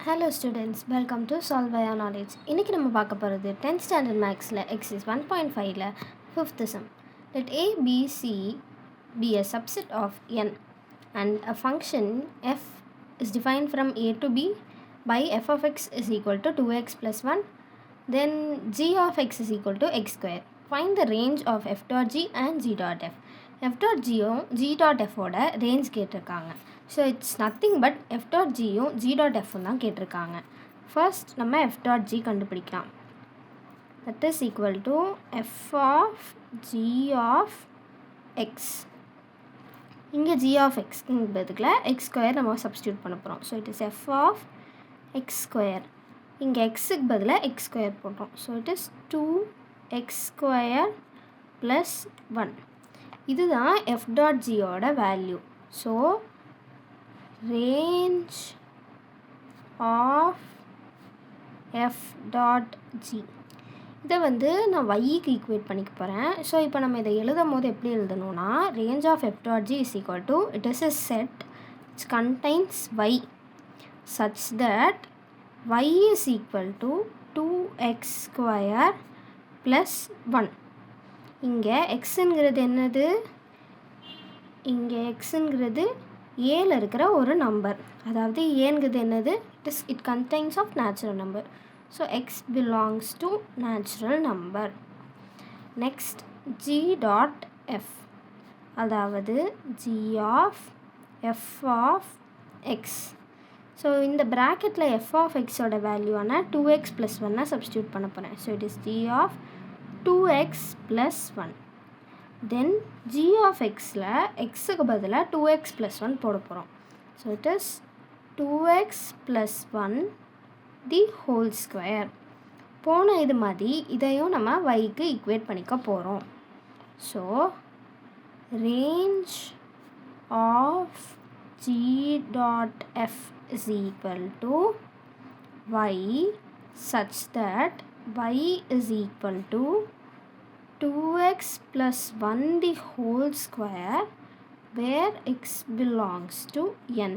Hello students, welcome to Solve Via Knowledge. இன்னைக்கு நம்ம பார்க்க போகிறது 10th standard mathsல exercise 1.5ல 5th sum. Let a, b, c be a subset of n and a function f is defined from a to b by f of x is equal to 2x plus 1, then g of x is equal to x square. Find the range of f dot g and g dot f. f dot g g dot f ஓட range கேட்டிருக்காங்க. So it's nothing but F dot ஜியும் G dot எஃப்பும் தான் கேட்டிருக்காங்க. First நம்ம F dot G கண்டுபிடிக்கலாம். That is equal to F of G of X. இங்கே G of எக்ஸ்ங்கிறதுக்குல எக்ஸ் ஸ்கொயர் நம்ம சப்ஸ்டியூட் பண்ண போகிறோம். So it is F of X square. இங்கே எக்ஸுக்கு பதிலாக எக்ஸ் ஸ்கொயர் போட்டோம். So it is 2x square plus 1. இதுதான் எஃப் டாட் ஜியோட value. So range of f dot g இதை நான் yக்கு ஈக்குவேட் பண்ணிக்க போகிறேன். ஸோ இப்போ நம்ம இதை எழுதும் போது எப்படி எழுதணும்னா range of f dot g is equal to it is a set which contains y such that y is equal to 2x square plus 1. இங்கே xங்கிறது என்னது? இங்கே xங்கிறது ஏல இருக்கிற ஒரு நம்பர், அதாவது ஏங்கிறது என்னது? It contains of natural number. So X belongs to natural number. Next G dot F, அதாவது G of F of X. So இந்த ப்ராக்கெட்டில் எஃப் ஆஃப் எக்ஸோட வேல்யூவான 2x + 1 சப்ஸ்டியூட் பண்ண போகிறேன். So it is G of 2x + 1. Then g of xல xக்கு பதிலாக 2x + 1 போட போகிறோம். So it is 2x + 1 the whole square. போன இது மாதிரி இதையும் நம்ம yக்கு ஈக்குவேட் பண்ணிக்க போகிறோம். So range of g dot f is equal to y such that y is equal to 2x plus 1 the whole square where x belongs to n.